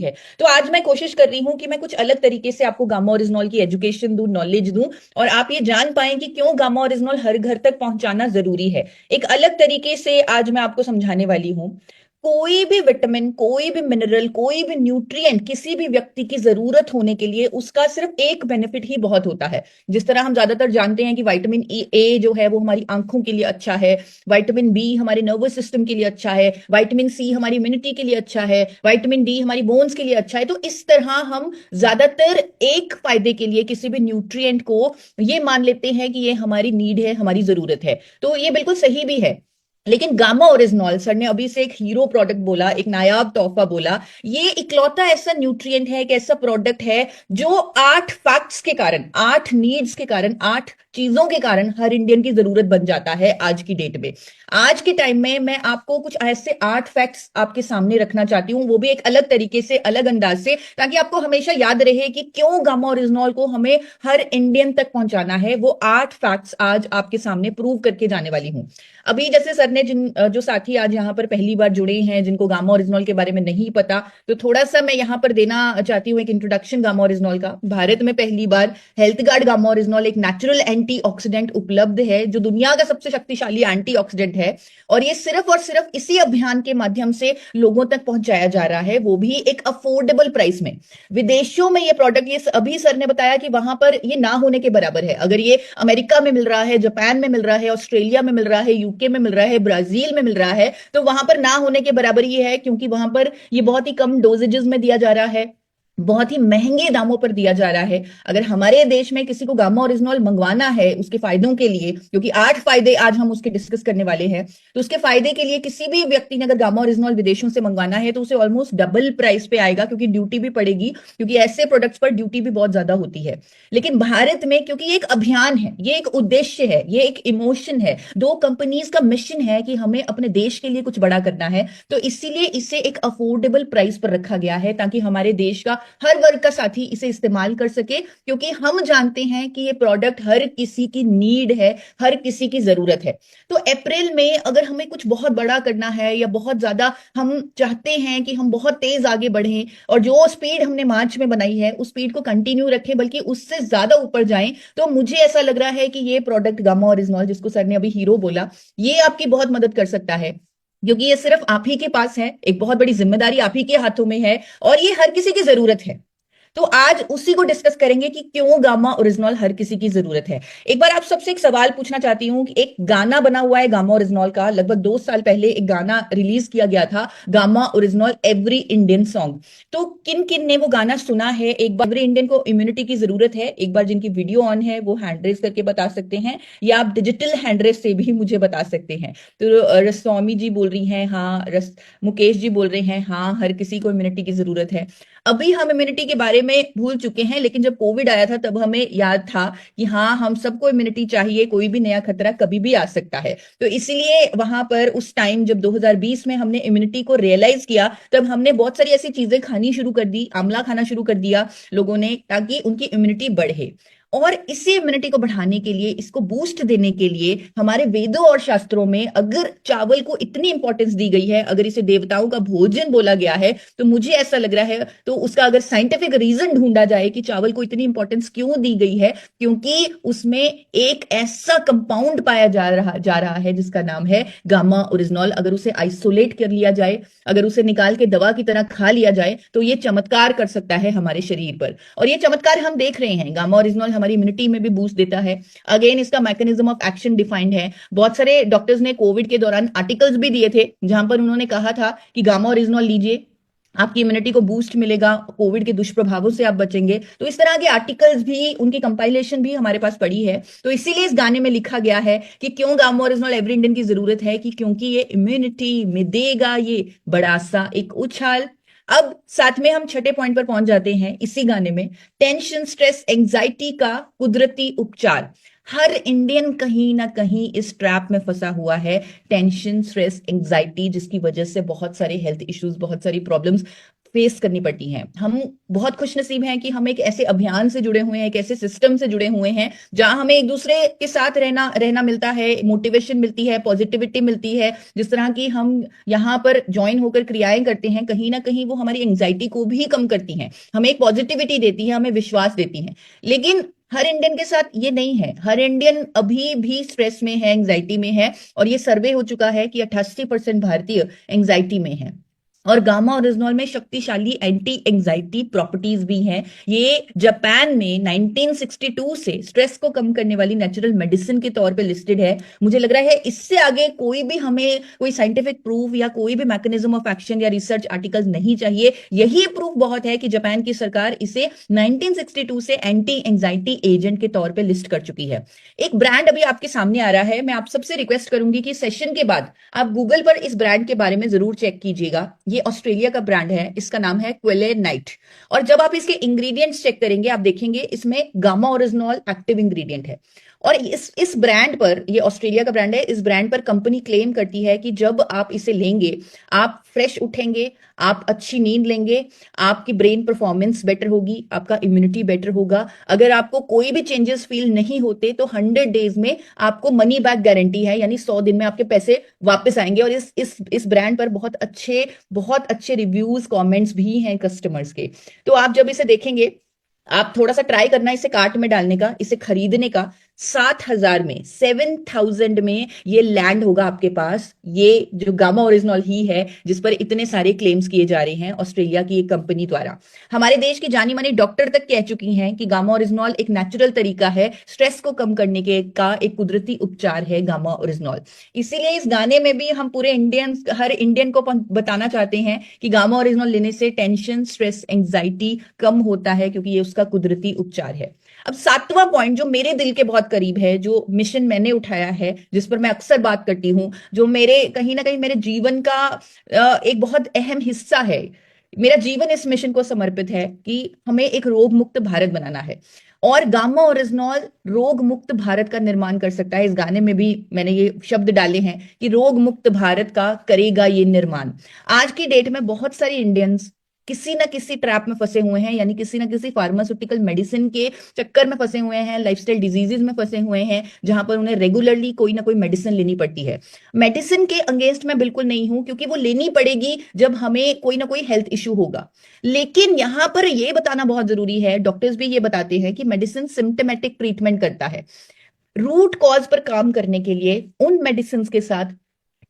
है। तो आज मैं कोशिश कर रही हूं कि मैं कुछ अलग तरीके से आपको गामा ओरिजिनॉल की एजुकेशन दूं, नॉलेज दूं, और आप ये जान पाएं कि क्यों गामा ओरिजिनॉल हर घर तक पहुंचाना जरूरी है। एक अलग तरीके से आज मैं आपको समझाने वाली हूं। कोई भी विटामिन, कोई भी मिनरल, कोई भी न्यूट्रिएंट किसी भी व्यक्ति की जरूरत होने के लिए उसका सिर्फ एक बेनिफिट ही बहुत होता है। जिस तरह हम ज्यादातर जानते हैं कि विटामिन ए जो है वो हमारी आंखों के लिए अच्छा है, विटामिन बी हमारे नर्वस सिस्टम के लिए अच्छा है, विटामिन सी हमारी इम्यूनिटी के लिए अच्छा है, विटामिन डी हमारी बोन्स के लिए अच्छा है। तो इस तरह हम ज्यादातर एक फायदे के लिए किसी भी न्यूट्रिएंट को ये मान लेते हैं कि ये हमारी नीड है, हमारी जरूरत है। तो ये बिल्कुल सही भी है। लेकिन गामा ओरिजिनॉल, सर ने अभी से एक हीरो प्रोडक्ट बोला, एक नायाब तोहफा बोला, ये इकलौता ऐसा न्यूट्रिएंट है, एक ऐसा प्रोडक्ट है जो 8 फैक्ट्स के कारण, 8 नीड्स के कारण, 8 चीजों के कारण हर इंडियन की जरूरत बन जाता है आज की डेट में। आज के टाइम में मैं आपको कुछ ऐसे 8 फैक्ट्स आपके सामने रखना चाहती हूँ, वो भी एक अलग तरीके से, अलग अंदाज से, ताकि आपको हमेशा याद रहे कि क्यों गामा ओरिजिनॉल को हमें हर इंडियन तक पहुंचाना है। वो 8 फैक्ट्स आज आपके सामने प्रूव करके जाने वाली हूँ। अभी जैसे सर ने जो साथी आज यहाँ पर पहली बार जुड़े हैं, जिनको गामा ओरिजिनॉल के बारे में नहीं पता, तो थोड़ा सा मैं यहाँ पर देना चाहती हूँ एक इंट्रोडक्शन गामा ओरिजिनॉल का। भारत में पहली बार हेल्थ गार्ड गामा ओरिजिनॉल एक नेचुरल एंटीऑक्सीडेंट उपलब्ध है, जो दुनिया का सबसे शक्तिशाली एंटीऑक्सीडेंट है, और ये सिर्फ और सिर्फ इसी अभियान के माध्यम से लोगों तक पहुंचाया जा रहा है, वो भी एक अफोर्डेबल प्राइस में। विदेशों में ये प्रोडक्ट, ये अभी सर ने बताया कि वहां पर ये ना होने के बराबर है। अगर ये अमेरिका में मिल रहा है, जापान में मिल रहा है, ऑस्ट्रेलिया में मिल रहा है, यूके में मिल रहा है, ब्राजील में मिल रहा है, तो वहां पर ना होने के बराबर ये है, क्योंकि वहां पर ये बहुत ही कम डोजेजेस में दिया जा रहा है, बहुत ही महंगे दामों पर दिया जा रहा है। अगर हमारे देश में किसी को गामा ओरिजिनॉल मंगवाना है उसके फायदों के लिए, क्योंकि 8 फायदे आज हम उसके डिस्कस करने वाले हैं, तो उसके फायदे के लिए किसी भी व्यक्ति ने अगर गामा ओरिजिनॉल विदेशों से मंगवाना है तो उसे ऑलमोस्ट डबल प्राइस पे आएगा, क्योंकि ड्यूटी भी पड़ेगी, क्योंकि ऐसे प्रोडक्ट्स पर ड्यूटी भी बहुत ज्यादा होती है। लेकिन भारत में, क्योंकि ये एक अभियान है, ये एक उद्देश्य है, ये एक इमोशन है, दो कंपनीज का मिशन है कि हमें अपने देश के लिए कुछ बड़ा करना है, तो इसीलिए इसे एक अफोर्डेबल प्राइस पर रखा गया है, ताकि हमारे देश का हर वर्ग का साथी इसे इस्तेमाल कर सके। क्योंकि हम जानते हैं कि ये प्रोडक्ट हर किसी की नीड है, हर किसी की जरूरत है। तो अप्रैल में अगर हमें कुछ बहुत बड़ा करना है, या बहुत ज्यादा हम चाहते हैं कि हम बहुत तेज आगे बढ़ें, और जो स्पीड हमने मार्च में बनाई है उस स्पीड को कंटिन्यू रखें, बल्कि उससे ज्यादा ऊपर जाएं, तो मुझे ऐसा लग रहा है कि ये प्रोडक्ट गामा ओरिजिनॉल, जिसको सर ने अभी हीरो बोला, ये आपकी बहुत मदद कर सकता है। क्योंकि ये सिर्फ आप ही के पास है, एक बहुत बड़ी जिम्मेदारी आप ही के हाथों में है, और ये हर किसी की जरूरत है। तो आज उसी को डिस्कस करेंगे कि क्यों गामा ओरिजिनॉल हर किसी की जरूरत है। एक बार आप सबसे एक सवाल पूछना चाहती हूँ कि एक गाना बना हुआ है गामा ओरिजिनॉल का, लगभग 2 साल पहले एक गाना रिलीज किया गया था, gamma oryzanol every Indian song. तो किन किन ने वो गाना सुना है? एक बार, एवरी इंडियन को इम्यूनिटी की जरूरत है, एक बार जिनकी वीडियो ऑन है वो हैंड रेस करके बता सकते हैं, या आप डिजिटल हैंड रेस से भी मुझे बता सकते हैं। तो रसौमी जी बोल रही हैं हाँ, मुकेश जी बोल रहे हैं हाँ, हर किसी को इम्यूनिटी की जरूरत है। अभी हम इम्यूनिटी के बारे में भूल चुके हैं, लेकिन जब कोविड आया था तब हमें याद था कि हाँ, हम सबको इम्यूनिटी चाहिए, कोई भी नया खतरा कभी भी आ सकता है। तो इसीलिए वहां पर उस टाइम जब 2020 में हमने इम्यूनिटी को रियलाइज किया, तब हमने बहुत सारी ऐसी चीजें खानी शुरू कर दी, आंवला खाना शुरू कर दिया लोगों ने, ताकि उनकी इम्यूनिटी बढ़े। और इसी इम्यूनिटी को बढ़ाने के लिए, इसको बूस्ट देने के लिए, हमारे वेदों और शास्त्रों में अगर चावल को इतनी इंपॉर्टेंस दी गई है, अगर इसे देवताओं का भोजन बोला गया है, तो मुझे ऐसा लग रहा है, तो उसका अगर साइंटिफिक रीजन ढूंढा जाए कि चावल को इतनी इंपॉर्टेंस क्यों दी गई है, क्योंकि उसमें एक ऐसा कंपाउंड पाया जा रहा है जिसका नाम है गामा ओरिजिनॉल। अगर उसे आइसोलेट कर लिया जाए, अगर उसे निकाल के दवा की तरह खा लिया जाए, तो ये चमत्कार कर सकता है हमारे शरीर पर, और ये चमत्कार हम देख रहे हैं। गामा ओरिजिनॉल हमारी इम्यूनिटी में भी बूस्ट देता है। अगेन, इसका मैकेनिज्म ऑफ एक्शन डिफाइंड है। बहुत सारे डॉक्टर्स ने कोविड के दौरान आर्टिकल्स भी दिए थे, जहां पर उन्होंने कहा था कि गामा ओरिजिनॉल लीजिए, आपकी इम्यूनिटी को बूस्ट मिलेगा, कोविड के दुष्प्रभावों से आप बचेंगे। तो इस तरह के आर्टिकल्स भी, उनकी कंपाइलेशन भी हमारे पास पड़ी है। तो इसीलिए इस गाने में लिखा गया है कि क्यों गामा ओरिजिनॉल एवरी इंडियन की जरूरत है, कि क्योंकि ये इम्यूनिटी में देगा ये बड़ा सा एक उछाल। अब साथ में हम छठे पॉइंट पर पहुंच जाते हैं इसी गाने में, टेंशन, स्ट्रेस, एंजाइटी का कुदरती उपचार। हर इंडियन कहीं ना कहीं इस ट्रैप में फंसा हुआ है, टेंशन, स्ट्रेस, एंजाइटी, जिसकी वजह से बहुत सारे हेल्थ इश्यूज, बहुत सारी प्रॉब्लम्स फेस करनी पड़ती हैं। हम बहुत खुशनसीब हैं कि हम एक ऐसे अभियान से जुड़े हुए हैं, एक ऐसे सिस्टम से जुड़े हुए हैं जहां हमें एक दूसरे के साथ रहना रहना मिलता है, मोटिवेशन मिलती है, पॉजिटिविटी मिलती है। जिस तरह की हम यहाँ पर ज्वाइन होकर क्रियाएं करते हैं, कहीं ना कहीं वो हमारी एंग्जाइटी को भी कम करती हैं, हमें एक पॉजिटिविटी देती है, हमें विश्वास देती हैं। लेकिन हर इंडियन के साथ ये नहीं है। हर इंडियन अभी भी स्ट्रेस में है, एंग्जाइटी में है, और ये सर्वे हो चुका है कि 88% भारतीय एंग्जाइटी में है। और गामा ओरिजिनॉल में शक्तिशाली एंटी एंजाइटी प्रॉपर्टीज भी हैं। ये जापान में 1962 से स्ट्रेस को कम करने वाली नेचुरल मेडिसिन के तौर पे लिस्टेड है। मुझे लग रहा है इससे आगे कोई भी हमें कोई साइंटिफिक प्रूफ या कोई भी मैकेनिज्म ऑफ एक्शन या रिसर्च आर्टिकल्स नहीं चाहिए। यही प्रूफ बहुत है कि जापान की सरकार इसे 1962 से एंटी एंजाइटी एजेंट के तौर पे लिस्ट कर चुकी है। एक ब्रांड अभी आपके सामने आ रहा है। मैं आप सबसे रिक्वेस्ट करूंगी कि सेशन के बाद आप गूगल पर इस ब्रांड के बारे में जरूर चेक कीजिएगा। ये ऑस्ट्रेलिया का ब्रांड है, इसका नाम है क्वेले नाइट। और जब आप इसके इंग्रेडिएंट्स चेक करेंगे, आप देखेंगे इसमें गामा ओरिजिनॉल एक्टिव इंग्रेडिएंट है। और इस ब्रांड पर, ये ऑस्ट्रेलिया का ब्रांड है, इस ब्रांड पर कंपनी क्लेम करती है कि जब आप इसे लेंगे आप फ्रेश उठेंगे, आप अच्छी नींद लेंगे, आपकी ब्रेन परफॉर्मेंस बेटर होगी, आपका इम्यूनिटी बेटर होगा। अगर आपको कोई भी चेंजेस फील नहीं होते तो 100 डेज में आपको मनी बैक गारंटी है, यानी 100 दिन में आपके पैसे वापस आएंगे। और इस ब्रांड पर बहुत अच्छे रिव्यूज, कमेंट्स भी हैं कस्टमर्स के। तो आप जब इसे देखेंगे, आप थोड़ा सा ट्राई करना इसे कार्ट में डालने का, इसे खरीदने का। 7,000 में, 7,000 में ये लैंड होगा आपके पास। ये जो गामा ओरिजिनॉल ही है जिस पर इतने सारे क्लेम्स किए जा रहे हैं ऑस्ट्रेलिया की एक कंपनी द्वारा। हमारे देश की जानी मानी डॉक्टर तक कह चुकी हैं कि गामा ओरिजिनॉल एक नेचुरल तरीका है, स्ट्रेस को कम करने के का एक कुदरती उपचार है गामा ओरिजिनॉल। इसीलिए इस गाने में भी हम पूरे हर इंडियन को बताना चाहते हैं कि गामा ओरिजिनॉल लेने से टेंशन, स्ट्रेस, एंग्जाइटी कम होता है, क्योंकि ये उसका कुदरती उपचार है। अब 7वां पॉइंट जो मेरे दिल के बहुत करीब है, जो मिशन मैंने उठाया है, जिस पर मैं अक्सर बात करती हूं, जो मेरे कहीं ना कहीं मेरे जीवन का एक बहुत अहम हिस्सा है। मेरा जीवन इस मिशन को समर्पित है कि हमें एक रोग मुक्त भारत बनाना है। और गामा ओरिजिनॉल रोग मुक्त भारत का निर्माण कर सकता है। इस गाने में भी मैंने ये शब्द डाले हैं कि रोग मुक्त भारत का करेगा ये निर्माण। आज की डेट में बहुत सारे इंडियंस किसी ना किसी ट्रैप में फंसे हुए हैं, यानी किसी ना किसी फार्मास्यूटिकल मेडिसिन के चक्कर में फंसे हुए हैं, लाइफस्टाइल डिजीजेज में फंसे हुए हैं, जहां पर उन्हें रेगुलरली कोई ना कोई मेडिसिन लेनी पड़ती है। मेडिसिन के अगेंस्ट मैं बिल्कुल नहीं हूं, क्योंकि वो लेनी पड़ेगी जब हमें कोई ना कोई हेल्थ इश्यू होगा। लेकिन यहां पर यह बताना बहुत जरूरी है, डॉक्टर्स भी ये बताते हैं कि मेडिसिन सिम्टोमेटिक ट्रीटमेंट करता है। रूट कॉज पर काम करने के लिए उन मेडिसिन के साथ,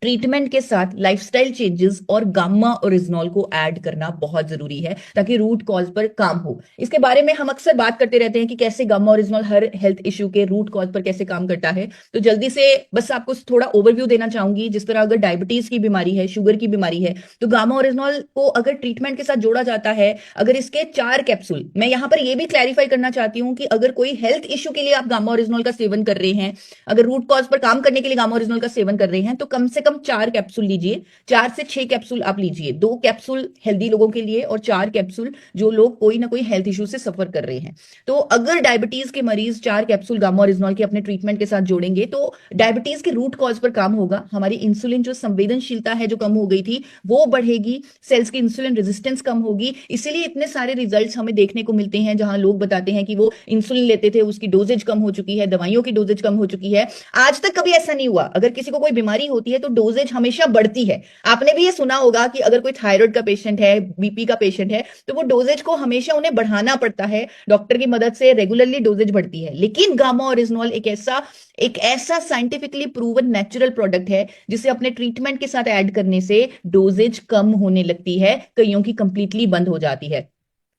ट्रीटमेंट के साथ लाइफस्टाइल चेंजेस और गामा ओरिजिनॉल को ऐड करना बहुत जरूरी है, ताकि रूट कॉज पर काम हो। इसके बारे में हम अक्सर बात करते रहते हैं कि कैसे गामा ओरिजिनॉल हर हेल्थ इश्यू के रूट कॉज पर कैसे काम करता है। तो जल्दी से बस आपको थोड़ा ओवरव्यू देना चाहूंगी। जिस तरह अगर डायबिटीज की बीमारी है, शुगर की बीमारी है, तो गामा ओरिजिनॉल को अगर ट्रीटमेंट के साथ जोड़ा जाता है, अगर इसके 4 कैप्सूल, मैं यहां पर यह भी क्लैरिफाई करना चाहती हूं कि अगर कोई हेल्थ इश्यू के लिए आप गामा ओरिजिनॉल का सेवन कर रहे हैं, अगर रूट कॉज पर काम करने के लिए गामा ओरिजिनॉल का सेवन कर रहे हैं, तो कम से कम 4 कैप्सूल लीजिए। 4 से 6 कैप्सूल आप लीजिए। 2 कैप्सूल हेल्दी लोगों के लिए और 4 कैप्सूल जो लोग कोई ना कोई हेल्थ इश्यू से सफर कर रहे हैं। तो अगर डायबिटीज के मरीज 4 कैप्सूल गामा ओरिजिनॉल के अपने ट्रीटमेंट के साथ जोड़ेंगे, तो डायबिटीज के रूट कॉज पर काम होगा। हमारी इंसुलिन जो संवेदनशीलता है, जो कम हो गई थी, वो बढ़ेगी। सेल्स की इंसुलिन रेजिस्टेंस कम होगी। इसीलिए इतने सारे रिजल्ट्स हमें देखने को मिलते हैं, जहां लोग बताते हैं कि वो इंसुलिन लेते थे, उसकी डोजेज कम हो चुकी है, दवाइयों की डोजेज कम हो चुकी है। आज तक कभी ऐसा नहीं हुआ। अगर किसी को कोई बीमारी होती है तो डोजेज हमेशा बढ़ती है। आपने भी ये सुना होगा कि अगर कोई थायराइड का पेशेंट है, बीपी का पेशेंट है, तो वो डोजेज को हमेशा उन्हें बढ़ाना पड़ता है, डॉक्टर की मदद से रेगुलरली डोजेज बढ़ती है। लेकिन गामा ओरिजिनॉल एक ऐसा साइंटिफिकली प्रूवन नेचुरल प्रोडक्ट है, जिसे अपने ट्रीटमेंट के साथ ऐड करने से डोजेज कम होने लगती है, कईयों की कंप्लीटली बंद हो जाती है।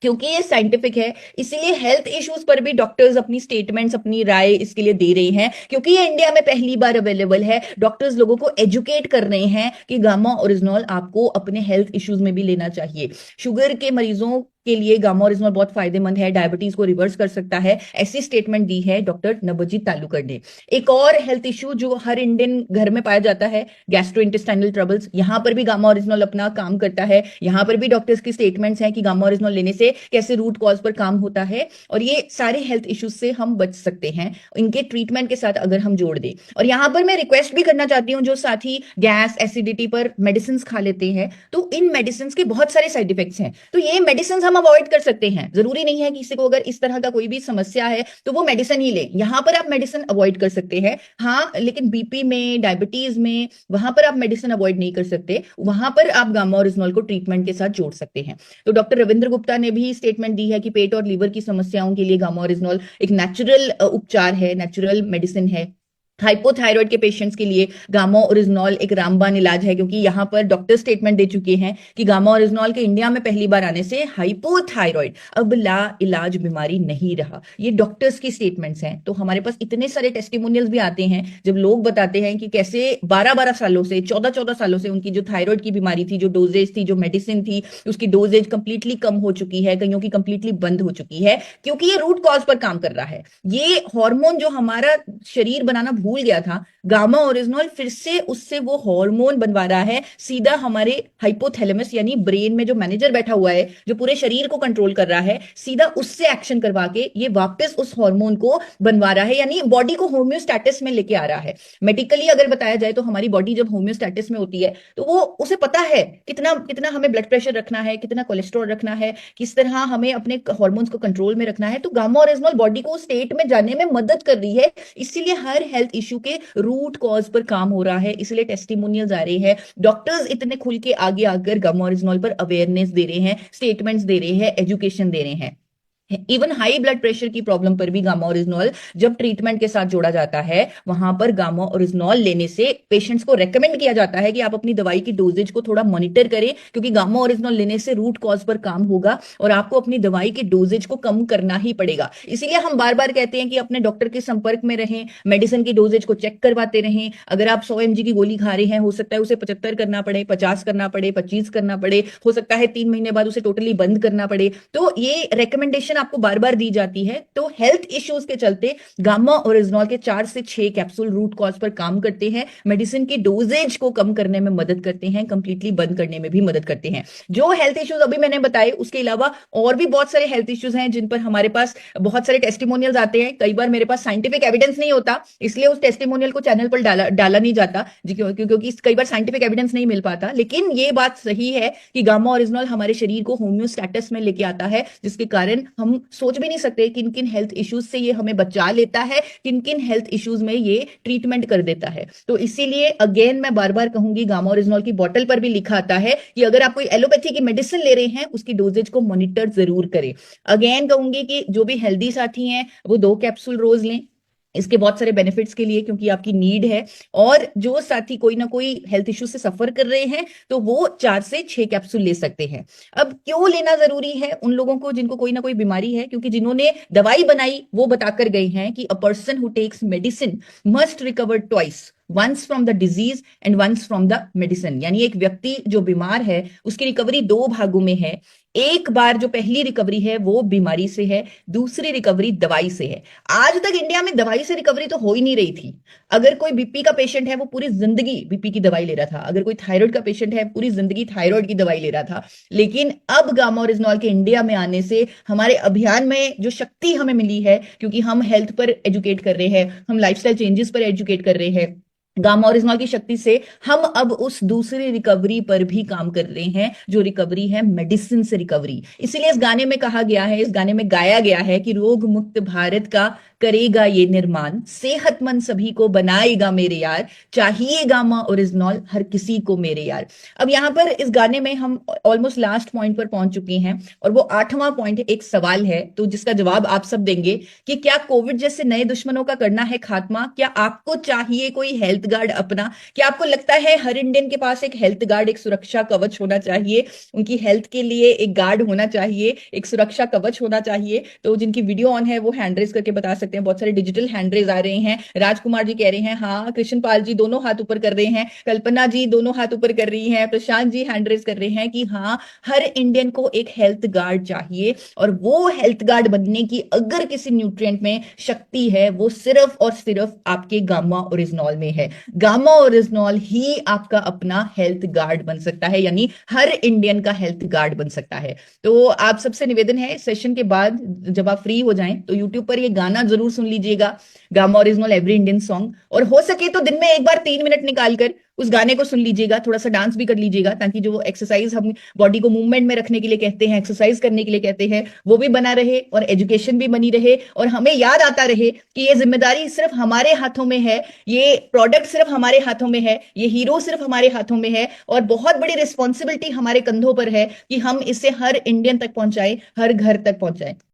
क्योंकि ये साइंटिफिक है, इसीलिए हेल्थ इश्यूज पर भी डॉक्टर्स अपनी स्टेटमेंट्स, अपनी राय इसके लिए दे रहे हैं, क्योंकि ये इंडिया में पहली बार अवेलेबल है। डॉक्टर्स लोगों को एजुकेट कर रहे हैं कि गामा ओरिजिनॉल आपको अपने हेल्थ इश्यूज में भी लेना चाहिए। शुगर के मरीजों के लिए गामा ओरिजिनॉल बहुत फायदेमंद है, डायबिटीज को रिवर्स कर सकता है, ऐसी स्टेटमेंट दी है डॉक्टर नवजीत तालुकर ने। एक और हेल्थ इश्यू जो हर इंडियन घर में पाया जाता है, गैस्ट्रोइंटेस्टाइनल ट्रबल्स, यहां पर भी गामा ओरिजिनॉल अपना काम करता है। यहां पर भी डॉक्टर्स की स्टेटमेंट्स हैं कि गामा ओरिजिनॉल लेने से कैसे रूट कॉज पर काम होता है, और ये सारे हेल्थ इश्यूज से हम बच सकते हैं इनके ट्रीटमेंट के साथ अगर हम जोड़ दें। और यहां पर मैं रिक्वेस्ट भी करना चाहती हूँ, जो साथी गैस एसिडिटी पर मेडिसिन खा लेते हैं, तो इन मेडिसिन के बहुत सारे साइड इफेक्ट्स हैं, तो ये मेडिसिन हम अवॉइड कर सकते हैं। जरूरी नहीं है कि किसी को अगर इस तरह का कोई भी समस्या है तो वो मेडिसिन ही ले, यहां पर आप मेडिसिन अवॉइड कर सकते हैं। हाँ, लेकिन बीपी में, डायबिटीज में, वहां पर आप मेडिसिन अवॉइड नहीं कर सकते, वहां पर आप गामा ओरिजिनॉल को ट्रीटमेंट के साथ जोड़ सकते हैं। तो डॉक्टर रविंद्र गुप्ता ने भी स्टेटमेंट दी है कि पेट और लीवर की समस्याओं के लिए गामा ओरिजिनॉल एक नेचुरल उपचार है, नेचुरल मेडिसिन है। हाइपोथायरॉइड के पेशेंट्स के लिए गामा ओरिजिनॉल एक रामबाण इलाज है, क्योंकि यहां पर डॉक्टर स्टेटमेंट दे चुके हैं कि गामा ओरिजिनॉल के इंडिया में पहली बार आने से हाइपोथायरॉइड अब ला इलाज बीमारी नहीं रहा। ये डॉक्टर्स की स्टेटमेंट्स हैं। तो हमारे पास इतने सारे टेस्टिमोनियल्स भी आते हैं जब लोग बताते हैं कि कैसे 12-12 सालों से, 14-14 सालों से उनकी जो थायराइड की बीमारी थी, जो डोजेज थी, जो मेडिसिन थी, उसकी डोजेज कंप्लीटली कम हो चुकी है, कईयों की कंप्लीटली बंद हो चुकी है, क्योंकि ये रूट कॉज पर काम कर रहा है। ये हार्मोन जो हमारा शरीर बनाना भूल गया था, गामा ओरिजिनॉल फिर से उससे वो हार्मोन बनवा रहा है, सीधा हमारे हाइपोथैलेमस यानी ब्रेन में जो मैनेजर बैठा हुआ है, जो पूरे शरीर को कंट्रोल कर रहा है, सीधा उससे एक्शन करवा के ये वापस उस हार्मोन को बनवा रहा है, यानी बॉडी को होम्योस्टैटिस में लेके आ रहा है। मेडिकली अगर बताया जाए तो हमारी बॉडी जब होम्योस्टैटिस में होती है तो वो उसे पता है कितना कितना हमें ब्लड प्रेशर रखना है, कितना कोलेस्ट्रॉल रखना है, किस तरह हमें अपने हार्मोन्स को कंट्रोल में रखना है। तो गामा ओरिजिनॉल बॉडी को स्टेट में जाने में मदद कर रही है, इसीलिए हर हेल्थ इश्यू के रूट कॉज पर काम हो रहा है, इसलिए टेस्टिमोनियल्स आ रहे हैं, डॉक्टर्स इतने खुल के आगे आकर गामा ओरिजिनॉल पर अवेयरनेस दे रहे हैं, स्टेटमेंट्स दे रहे हैं, एजुकेशन दे रहे हैं। इवन हाई ब्लड प्रेशर की प्रॉब्लम पर भी गामा ओरिजिनॉल जब ट्रीटमेंट के साथ जोड़ा जाता है, वहां पर गामा ओरिजिनॉल लेने से पेशेंट्स को रेकमेंड किया जाता है कि आप अपनी दवाई की डोजेज को थोड़ा मॉनिटर करें, क्योंकि गामा ओरिजिनॉल लेने से रूट कॉज पर काम होगा और आपको अपनी दवाई के डोजेज को कम करना ही पड़ेगा। इसीलिए हम बार बार कहते हैं कि अपने डॉक्टर के संपर्क में रहें, मेडिसिन की डोजेज को चेक करवाते रहें। अगर आप 100 mg की गोली खा रहे हैं, हो सकता है उसे 75 करना पड़े, 50 करना पड़े, 25 करना पड़े, हो सकता है 3 महीने बाद उसे टोटली बंद करना पड़े। तो ये रिकमेंडेशन आपको बार बार दी जाती है। तो हेल्थ इश्यूज के चलते गामा ओरिजिनॉल के 4 से 6 कैप्सूल रूट कॉज पर काम करते हैं, मेडिसिन की डोजेज को कम करने में मदद करते हैं, कंप्लीटली बंद करने में भी मदद करते हैं। जो हेल्थ इश्यूज अभी मैंने बताए, उसके अलावा और भी बहुत सारे हेल्थ इश्यूज हैं जिन पर हमारे पास बहुत सारे टेस्टिमोनियल्स आते हैं। कई बार मेरे पास साइंटिफिक एविडेंस नहीं होता, इसलिए उस टेस्टिमोनियल को चैनल पर डाला नहीं जाता, क्योंकि कई बार साइंटिफिक एविडेंस नहीं मिल पाता। लेकिन ये बात सही है कि गामा ओरिजिनॉल हमारे शरीर को होम्योस्टैटिस में लेके आता है, जिसके कारण हम सोच भी नहीं सकते किन किन हेल्थ इश्यूज से ये हमें बचा लेता है, किन किन हेल्थ इश्यूज में ये ट्रीटमेंट कर देता है। तो इसीलिए अगेन मैं बार बार कहूंगी, गामा ओरिजिनॉल की बोतल पर भी लिखा आता है कि अगर आप कोई एलोपैथी की मेडिसिन ले रहे हैं, उसकी डोजेज को मॉनिटर जरूर करें। अगेन कहूंगी कि जो भी हेल्दी साथी हैं वो 2 कैप्सूल रोज लें, इसके बहुत सारे बेनिफिट्स के लिए, क्योंकि आपकी नीड है। और जो साथी कोई ना कोई हेल्थ इश्यू से सफर कर रहे हैं तो वो 4 से 6 कैप्सूल ले सकते हैं। अब क्यों लेना जरूरी है उन लोगों को जिनको कोई ना कोई बीमारी है, क्योंकि जिन्होंने दवाई बनाई वो बताकर गए हैं कि a person who takes medicine must recover twice, once from the disease and once from the medicine. यानी एक व्यक्ति जो बीमार है उसकी रिकवरी 2 भागों में है। एक बार जो पहली रिकवरी है वो बीमारी से है, दूसरी रिकवरी दवाई से है। आज तक इंडिया में दवाई से रिकवरी तो हो ही नहीं रही थी। अगर कोई बीपी का पेशेंट है वो पूरी जिंदगी बीपी की दवाई ले रहा था, अगर कोई थायराइड का पेशेंट है पूरी जिंदगी थायराइड की दवाई ले रहा था। लेकिन अब गामा ओरिजिनॉल के इंडिया में आने से हमारे अभियान में जो शक्ति हमें मिली है, क्योंकि हम हेल्थ पर एजुकेट कर रहे हैं, हम लाइफस्टाइल चेंजेस पर एजुकेट कर रहे हैं, गामा ओरिजिनॉल की शक्ति से हम अब उस दूसरी रिकवरी पर भी काम कर रहे हैं, जो रिकवरी है मेडिसिन से रिकवरी। इसीलिए इस गाने में कहा गया है, इस गाने में गाया गया है कि रोग मुक्त भारत का करेगा ये निर्माण, सेहतमंद सभी को बनाएगा मेरे यार, चाहिए गामा ओरिजिनॉल हर किसी को मेरे यार। अब यहां पर इस गाने में हम ऑलमोस्ट लास्ट पॉइंट पर पहुंच चुके हैं, और वो 8वां पॉइंट एक सवाल है, तो जिसका जवाब आप सब देंगे कि क्या कोविड जैसे नए दुश्मनों का करना है खात्मा? क्या आपको चाहिए कोई हेल्थ गार्ड अपना? क्या आपको लगता है हर इंडियन के पास एक हेल्थ गार्ड, एक सुरक्षा कवच होना चाहिए? उनकी हेल्थ के लिए एक गार्ड होना चाहिए, एक सुरक्षा कवच होना चाहिए। तो जिनकी वीडियो ऑन है वो हैंड रेज करके बता सकते हैं। बहुत सारे डिजिटल हैंड रेज आ रहे हैं। राजकुमार जी कह रहे हैं हाँ, कृष्ण पाल जी दोनों हाथ ऊपर कर रहे हैं, कल्पना जी दोनों हाथ ऊपर कर रही हैं, प्रशांत जी हैंड रेज कर रहे हैं कि हाँ, हर इंडियन को एक हेल्थ गार्ड चाहिए। और वो हेल्थ गार्ड बनने की अगर किसी न्यूट्रिएंट में शक्ति है, वो सिर्फ और सिर्फ आपके गामा ओरिजिनॉल में है। गामा ओरिजिनॉल ही आपका अपना हेल्थ गार्ड बन सकता है, यानी हर इंडियन का हेल्थ गार्ड बन सकता है। तो आप सबसे निवेदन है, सेशन के बाद जब आप फ्री हो जाएं तो यूट्यूब पर ये गाना जरूर सुन लीजिएगा, gamma original every Indian song. और हो सके तो दिन में एक बार 3 मिनट निकालकर उस गाने को सुन लीजिएगा, थोड़ा सा डांस भी कर लीजिएगा, ताकि जो एक्सरसाइज हम बॉडी को मूवमेंट में रखने के लिए कहते हैं, एक्सरसाइज करने के लिए कहते हैं, वो भी बना रहे और एजुकेशन भी बनी रहे। और हमें याद आता रहे कि ये जिम्मेदारी सिर्फ हमारे हाथों में है, ये प्रोडक्ट सिर्फ हमारे हाथों में है, ये हीरो सिर्फ हमारे हाथों में है, और बहुत बड़ी रिस्पॉन्सिबिलिटी हमारे कंधों पर है कि हम इसे हर इंडियन तक पहुंचाएं, हर घर तक पहुंचाएं।